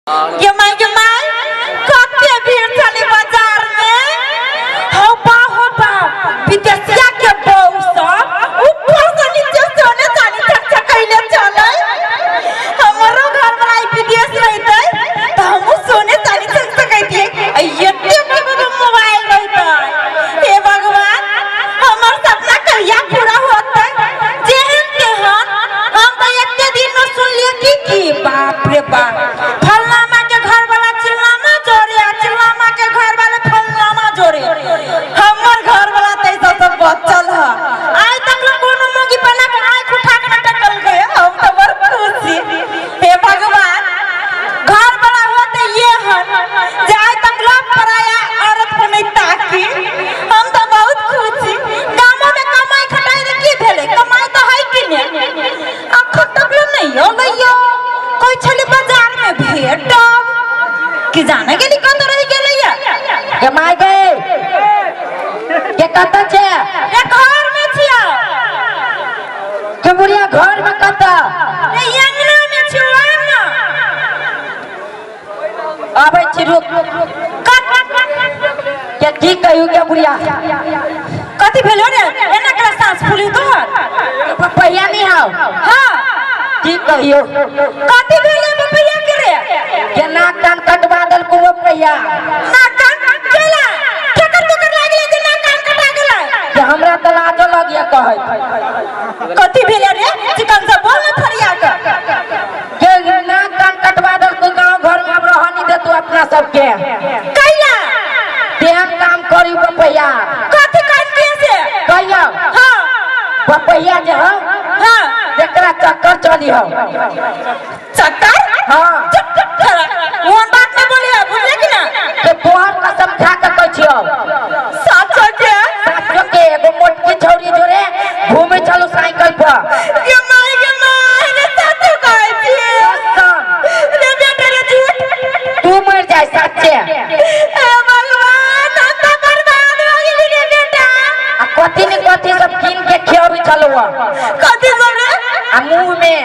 ये माई कते भीड़ चली बाजार में हो बा विदेशिया के बहू सब ऊपर से नीचे सोने चांदी चक कइले चले हमरो घर वाला विदेश रहते त हम सोने चांदी चक कइतिए एते के मोबाइल रहते हे भगवान हमर सपना कहिया पूरा होतै जेहन तेहन हम त एते दिन में सुन लिए की बाप रे बाप कि जाने के लिए कत रही गेले ये माय गए के कत छे ए घर में छिया के बुढ़िया घर में कत ए अंगना में छिवा ना आबै छी रुक के ठीक कहियो के बुढ़िया कथि भेलो रे एना करा सांस फूली तोहर पपैया नहीं हां हां ठीक कहियो कथि भेलो पपैया के रे के नाक कान कटवा दल को पपैया नाक कान केला ठकर ठकर लागले जे नाक कान कटा गेलै जे हमरा त लाज लगिया कहै कथि भेले रे चिकन से बोल न फरिया के नाक कान कटवा दल को गांव घर में अब रहनी दे तू अपना सब के कैला तेहन काम करी पपैया कथि कान के से कहियो हां पपैया जे हां हां एकरा चक्कर चली हो चक्कर हां मोहन बात में बोलिए बुझले कि ना तो तोहर कसम खा के कहै छियो साचो के एगो मोटकी छौरी जोरे घूमे चलो साइकिल पर ये माय रे साचो कहै छी रे बेटा रे झूठ तू मर जाए सच्चे ए भगवान हम तो बर्बाद हो गेली रे बेटा आ कथि ने कथि सब किन के खियाबी चलो कथि सब रे आ मुंह में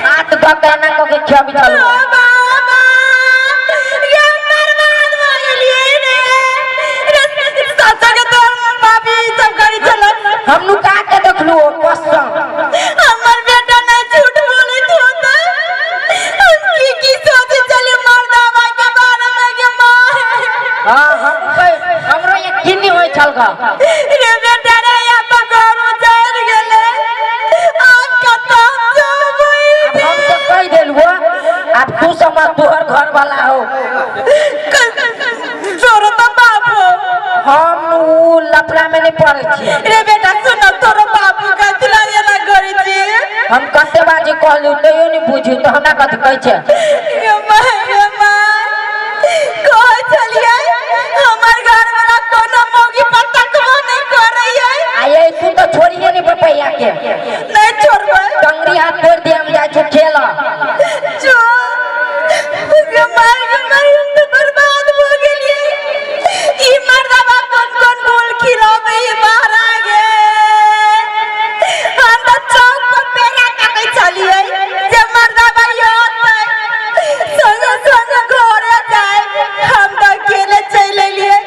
हाथ दकाना को के खियाबी चलो हम लुका के देखलू कसम हमर बेटा नहीं झूठ बोले तो की सोच चले मर्दावा के बारे में के मां हां हमरो यकीन नहीं होय छलगा रे बेटा रे या घर उजड़ गेले आज कत जबै हम तो कह देलबो अब तू समझ तोहर घर वाला हो जोरो तो बाप हम उ लफड़ा में नहीं पड़े छी रे बेटा सुन तोरो बाबू का दिलाया ना करी छी हम कते बाजी कहलू तइयो नहीं बुझू तो हमरा कथि कहै छै ये मां कह चलिए हमर घर वाला कोनो मौगी पत्ता को नहीं करैयै आये तू तो छोड़िए नहीं पपैया के नहीं छोड़बै टंगरी हाथ तोड़ दे हम जाय छ खेला जो ये मार तो बर्बाद हो गेलिए ई मर्दावा कौन बोल खिलावे बाहर आ गे हम तो चौक पर पेड़ा काटे चलिए जे मर्दावा होतै संग संग घरे जाए हम तो अकेले चल लिए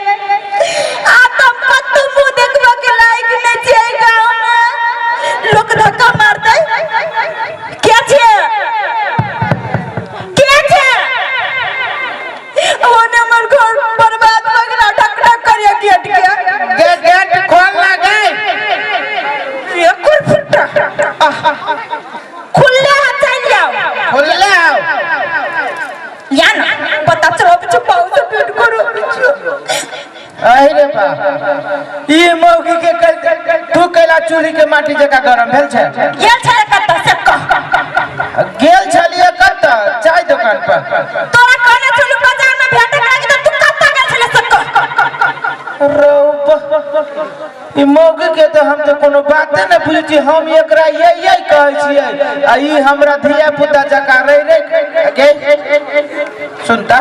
आ तुम कतु मुंह देखबो के लायक नहीं छै गांव में लोग धक्का मारतै के छै ओने हमर घर बर्बाद हो गेला ढक करिया गेट खोल ना गई ये कुल फुटा खुले चल जाओ या ना पता चलो बिचु पाऊ से पेट करो आही रे बा ई मौगी के तू कैला चूल्ही के माटी जका गरम भेल छै गेल छले कत से कह गेल छलिए कत चाय दुकान पर तोरा कहने चलू बाजार में भेट करे त तू कत गेल छले से कह ई मौगी के तो हम तो कोनो बाते न बुझी छी हम एकरा यही कहै छियै आ ई हमरा धिया पुता जका रे गे सुनता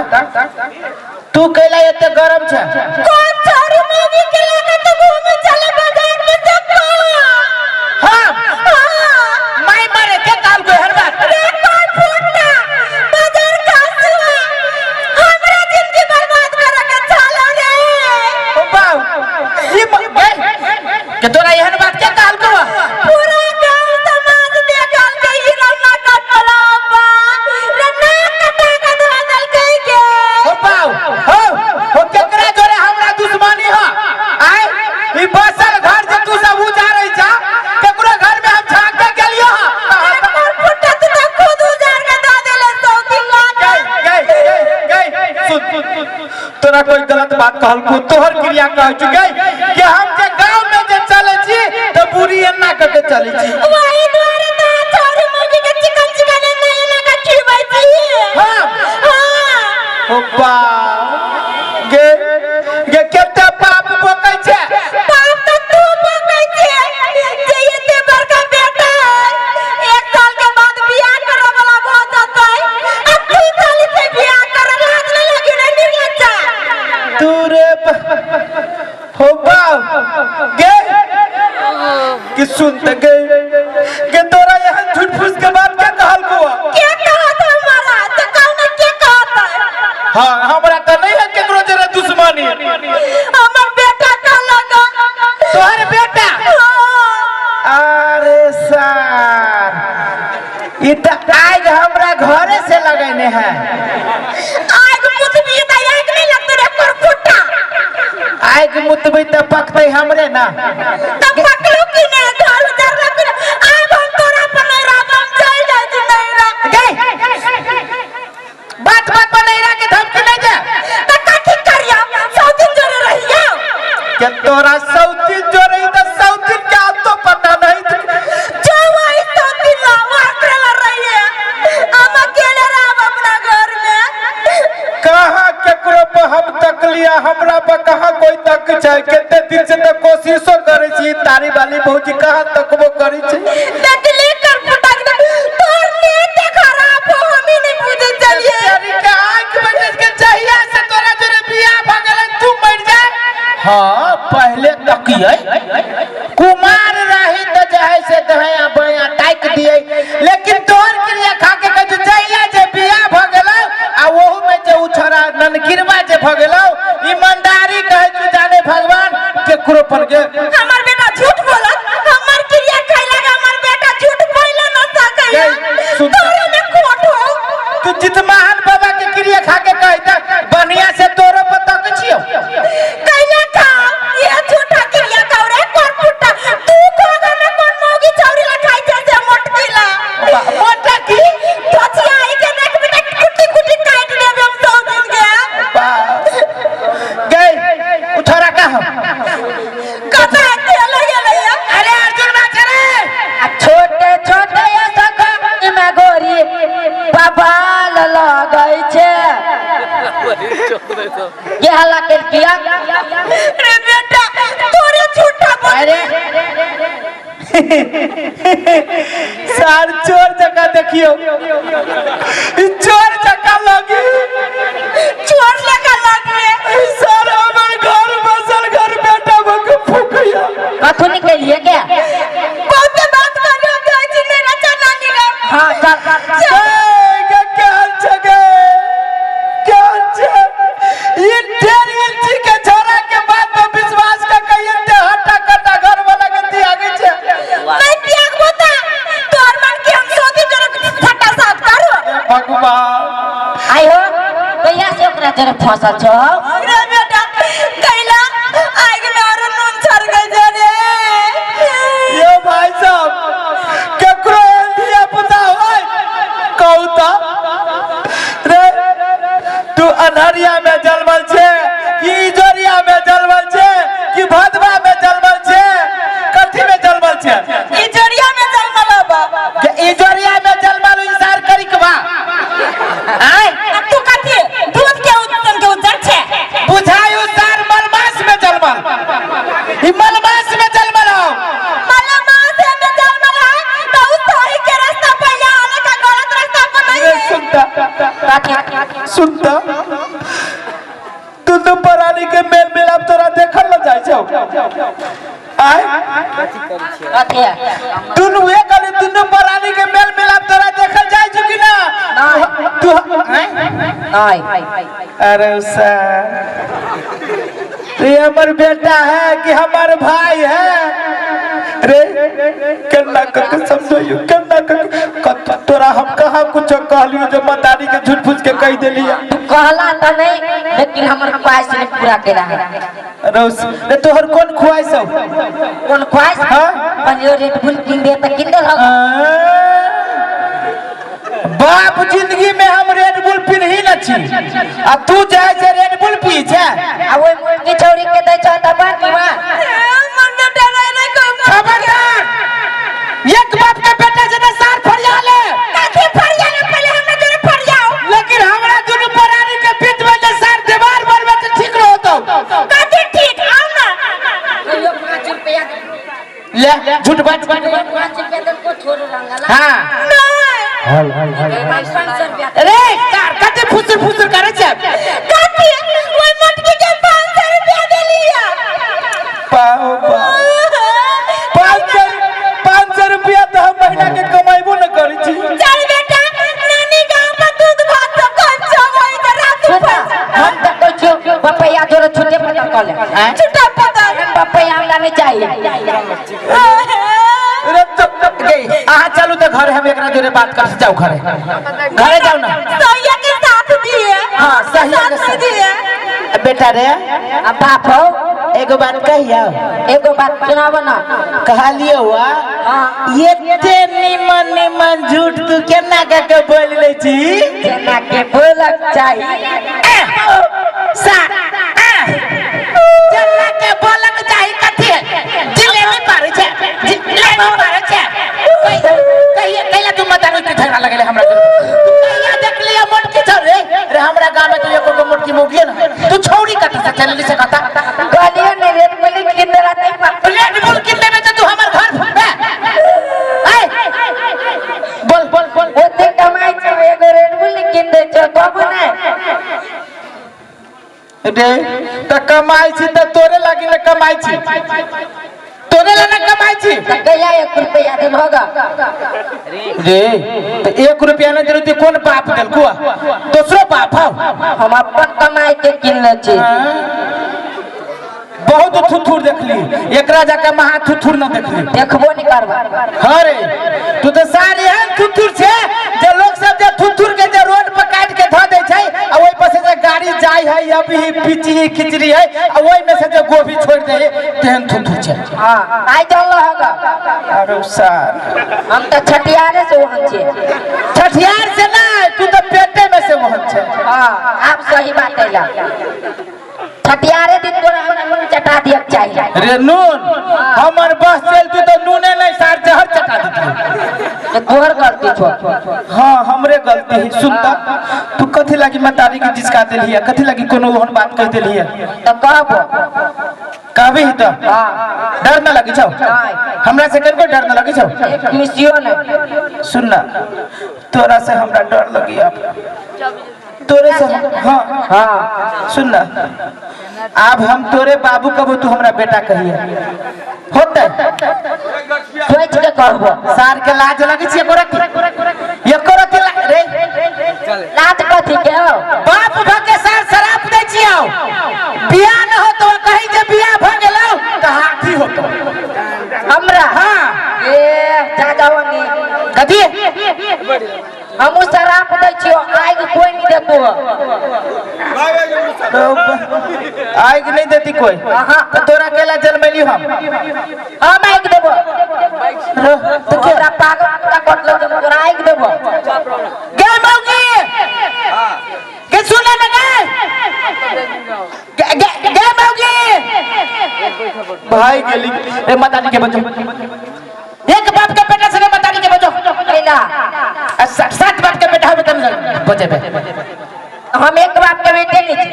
तू कैला एते गरम छै कौन छोरी मौगी के लेके तो घूमे चले बाजार में चक्का हां माई मारे के काल को हर बात रे कौन फुटना बाजार का तोरा कोई गलत बात कहल को तोहर क्रिया कह चुके कि हम जे गांव में जे चले छी तो बुरी एना करके चले छी वही द्वारे तो छोरी मुर्गी के चिकन चिकन एना का खिलबै छी हां हां ओ बा गे गे केते पाप बोकै छे पाप तो तू बोकै छे जे एते बड़का बेटा एक साल के बाद बियाह करे वाला भ जतै अब तू खाली से बियाह करे लाज नहीं लगी रे निर्लज्जा तू रे हो बा गे कि सुन त गे तोरा यहाँ झूठ फूस के बात क्या कहल को के कहत हमारा तो कौन के कहत हां हमरा त नहीं है केकरो जरे दुश्मनी हमर बेटा का लगा तोहर बेटा अरे सर ई त आग हमरा घरे से लगैने है आग मुतबी त आग नहीं लगते रे करकुटा आग मुतबी त पकतै हमरे ना त पकड़ू कि ने घर उधर रख आब हम तोरा पर नहीं राम चल जाय छी नहीं रा गे बात पर नहीं रह के धमकी नहीं दे त कथि करिया सौदिन जोरे रहिया के तोरा सौतीन जोरे त सौतीन का तो पता नहीं जो वही सौदिन ला वाकला रहिए हम अकेले रहब अपना घर में कहां केकरो पर हम तक लिया हमरा पर कहां कोई तक छै केते दिन से त कोशिशो करे छी तारी वाली भौजी कहां तकबो करे छी देखली कर फटक दे तोर नेट खराब हो हम ही नहीं बुझे चलिए तेरी के आंख में के चाहिए से तोरा जरे बियाह भ गेलै तू मर जा हां पहले तकिए कुमार रही त जहे से दहया बया टाइक दिए लेकिन तोर क्रिया खा के कह चाहिए जे बियाह भ गेलै आ ओहू में जे उछरा ननकिरवा जे भ गेलौ ईमानदारी कहे तू जाने भगवान केकरो पर गे हमर बेटा झूठ बोलत हमर क्रिया खैला के हमर बेटा झूठ बोले न सकैया सुन। तोरे में कोट हो तू जितमान बाबा के क्रिया खा के कहता बढ़िया से तोरो पता के छियो कैला का ये झूठा क्रिया कौरे कोन फुटा तू कोगा में कोन मोगी चौरी ला खाई जैसे मोटकीला मोटा की तोचिया आई के देख बेटा कुटी कुटी काट देबे हम सौ दिन के गई उठरा का हम कथा तेल गेलै अरे अर्जुन बा चले छोटे छोटे सका में गोरी बबाल लगै छे ये हल्ला कर किया रे बेटा तोरे झूठा बोल अरे सार चोर जका देखियो ई चोर जका लगी चोर लगा लगे सर हमर घर बसल घर बेटा बक फुकिया कथुनी के लिए क्या बहुत बात कर रहे हो जी ने रचा नानी रे हां चल क्या जगह क्या ये ढेर इंची के छोरा के बात में विश्वास का कहिए ते हटा कटा घर वाला गंदी आगे छे मैं त्याग बता तोर मन के हम सोती जरा फटा साफ करो भगवान आयो कहिया से ओकरा जरा फसल छ रे बेटा कैला आगे में और नून छर गई रे ये भाई साहब केकरो दिया पता होय कहूता रे तू अनहरिया में जलमल छे कि इजोरिया में जलमल छे कि भदवा में जलमल छे कथि में जलमल छे इजोरिया में जन्मल बा के इजोरिया में जलमल इंतजार करी के बा आय अब तू कथि दूध के उत्तम के उजर छे बुझायु सार मलमास में जलमल ई मलमास में जलमल हो मलमास में जन्मल है तो उस सही के रास्ता पे या आने का गलत रास्ता पर नहीं रे है सुनता तू तो परानी के मेल मिलाप तोरा देखल न जाय छौ आय कथि दुनु एक गली दुनु परानी के मेल मिलाप तोरा देखल जाय छु कि ना तू नहीं अरे सर ये हमर बेटा है कि हमार भाई है रे केना के समझो केना के तोरा हम कहां कुछ कहलियो जो मतारी के झूठ फूस के कह देलिया तू कहला त नहीं लेकिन हमर ख्वाहिश नहीं पूरा केला है रोस रे तोहर कोन ख्वाहिश हो कौन ख्वाहिश हां बनियो रेड बुल किन दे त किन दे बाप जिंदगी में हम रेड बुल पिन्ही न छी आ तू जाय से रेड बुल पी छे आ ओइ मुर्गी छौरी के दै छ त बात मा मन डरै नै खबरदार एक बाप के बेटा से सार फरिया ले काठी फरिया ले पहले हमरा जोरे फरियाओ लेकिन हमरा दुनु परानी के बीच में जे सार दीवार बनबे त ठीक न होतो काठी ठीक आओ ना यो 5 रुपया ले झूठ बात 5 रुपया दे को छोरो रंगला हां हल 500 रुपया रे कार कते फुसुर करे छे काठी ओइ मटकी के 500 रुपया देलिया पाओ 500 रुपया तो हम महीना के कमाइबो न करै छी चल बेटा नानी गांव में दूध भात सब खर्चा होई त रात पर हम त कहै छी पपैया जोरे छुटे पता कर ले छुटा पता पपैया हमरा नहीं चाहिए रे चुप गई आहा चलू त घर हम एकरा जोरे बात कर जाओ घरे जाओ ना सैया के साथ दिए हां सही के साथ दिए बेटा रे अब बाप हो एगो बात कहियो एगो बात सुनाव ना कहा लियो हुआ ये ते निमन झूठ तू केना के बोल ले छी केना के बोलक चाहिए सा केना के बोलक चाहिए कथि जिलेबी पारे छे जिलेबी पारे छे कहिया तू मत आवे के झगड़ा लगले हमरा तू कहिया देख लिया मोटकी छ रे हमरा गांव में तो एको को मोटकी मोगिए ना तू छौड़ी कथि से चलली से कथा गलियो ने रेड बुल किन रात नहीं पा रेड बुल किन में तो तू हमर घर फुटबे बोल ओते कमाई छ एगो रेड बुल किन दे छ बाबू ने रे त कमाई छी त तोरे लागी न कमाई छी तोरे ला न कमाई छी कहिया 1 रुपया दिन होगा रे त 1 रुपया न देलु त कोन बाप देल को दूसरो बाप हो हम अपन कमाई के किन ले छी बहुत थुथुर देखली एकरा जाके महा थुथुर न देखली देखबो नहीं करबा अरे तू तो सारी हन थुथुर छे जे लोग सब जे थुथुर के जे रोड पर काट के ध दे छै आ ओइ पर से जे गाड़ी जाय है अभी पिची खिचड़ी है आ ओइ में से जे गोभी छोड़ दे तेहन थुथुर छे हां आई चल होगा अरे सार हम तो छटियारे से वहन छे छठियार से ना तू तो पेटे में से वहन छे हां आप सही बात कहला छटियारे दिन तोरा हमरा नून चटा दिया चाहिए रे नून हमर बस चल तू तो नूने नहीं सार जहर चटा देती तोहर गलती छो हां हमरे गलती है सुन त तू कथि लागी मतारी के जिसका देली है कथि लागी कोनो ओहन बात कह देली है तो कहबो कहबी तो हां डर न लगी छौ हमरा से कनको डर न लगी छौ एक मिसियो ने सुन ना तोरा से हमरा डर लगी अब तोरे से हां सुन ना अब हम तोरे बाबू कबो तू हमरा बेटा कहिए होतै सोच के कहबो सार के लाज लगी छी एको रति रे लाज कथी के हो बाप भके सार शराप दै छियौ बियाह न हो तो कहि जे बियाह भ गेलौ त हाथी होतो हमरा हां ए जाजावनी कथी हमू शराप दै छियो आइ कोई नहीं देतो आइग नहीं देती कोई तो तोरा केला जन्मैली हम आइग देबो तो केरा पागल का कटलो जब तोरा आइग देबो गे मौगी के सुने न गे मौगी भाई गेली ए माताजी के बचो एक बाप के बेटा से माताजी के बचो केला सात बाप के बेटा हो तम बचेबे हम एक बाप के बेटे नहीं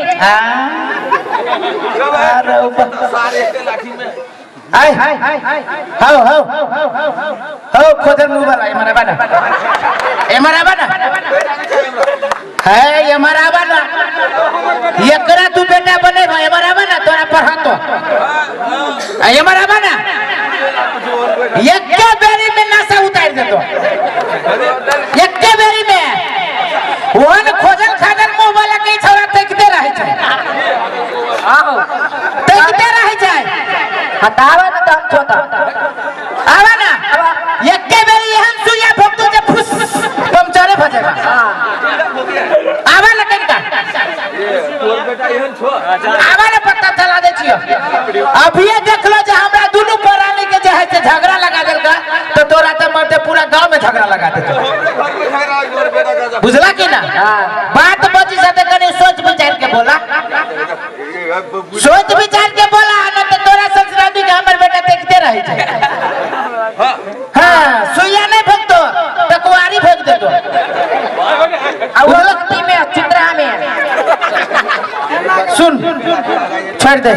अरे सारे के लाठी में आय हाउ खोदर मोबाइल है हमारा बना है हमारा बना एकरा तू बेटा बने भाई हमारा बना तोरा पढ़ा तो हमारा बना एक के बेरी में नशा उतार दे तो एक के बेरी में ओहन खोजल खादर मोबाइल के छोरा देखते रहे छै आओ देखते रहे छै हटावा न तम छोटा आवा ना एक के बेरी हम सुइया भोग दो जे फुस पंचरे फसेगा आवा ना कनका तोर बेटा एहन छो आवा ना पत्ता चला दे छियो अभी देख लो जे हमरा दुनु परानी के जे है से झगड़ा लगा देलका तो तोरा त मरते पूरा गांव में झगड़ा लगा देतो बुझला कि ना बात बची साथे कने सोच विचार के बोला सोच विचार के बोला ना तो तोरा संस्कृति के हमर बेटा देखते रह जाए हां सुइया नहीं भगतो टकवारी भग दे तो औरती में चित्रा में सुन छोड़ दे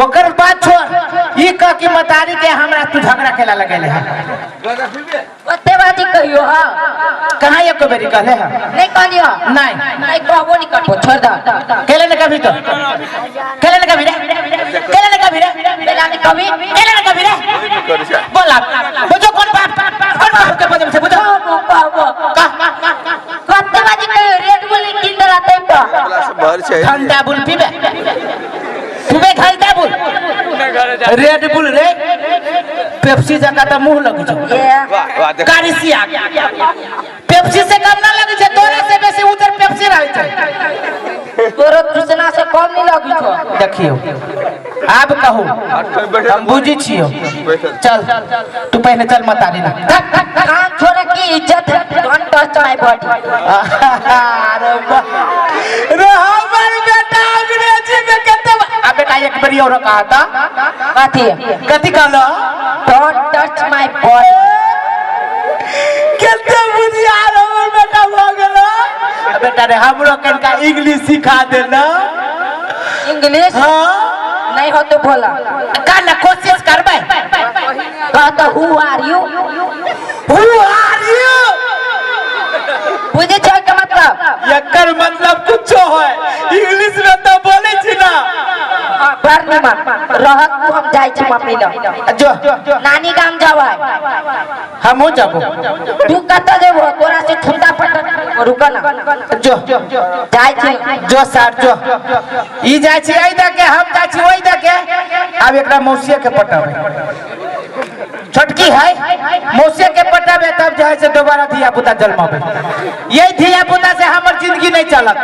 ओकर बात छोड़ ई का की मतारी के हमरा तू झगड़ा खेला लगेले है ओते बात कहियो हां कहां एक बेरी कहले है नहीं कहलियो नहीं नहीं कहबो नहीं करबो छोड़ द केले ने कभी तो केले ने कभी रे केले ने कभी रे बेला ने कभी केले ने कभी रे बोला बुझो कौन बाप के बदम से बुझो का ओते बात कहियो रेड बुल किन दलाते तो ठंडा बुल पीबे पीबे ठंडा बुल रेड बुल रे पेप्सी जका त मुंह लग जो कारिसिया पेप्सी से कम ना लगे छे तोरे से बेसी उधर पेप्सी रहे छे तोरो कृष्णा से कम नहीं लगी छो देखियो अब कहो हम बुझी छियो चल तू पहले चल मत आनी ना काम छोड़ की इज्जत डोंट टच माय बॉडी अरे रे हमर बेटा अंग्रेजी में कहते अब बेटा एक बारी और कहा था कथी कहलो डोंट टच माय बॉडी कहते बुझिया हमर बेटा हो गेलो बेटा रे हमरो कनका इंग्लिश सिखा देना इंग्लिश हां नहीं हो तो बोला का ना कोशिश करबे कहता हु आर यू बुझे छ के मतलब एकर मतलब कुछो है इंग्लिश में तो बोले छी ना बर्णमा रहत तू हम जाय छी मम्मी ल जो नानी गाम जावै हमो जाबो तू कत जेबो तोरा से छुट्टा पट रुक ना जो जाय छी जो सर जो ई जाय छी आई द के हम जाय छी ओई द के अब एकरा मौसिया के पटावे छोटकी है मौसिया के पटावे तब जाय से दोबारा धिया पुता जन्मावे यही धिया पुता से हमर जिंदगी नहीं चलत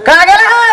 कहां गेला हो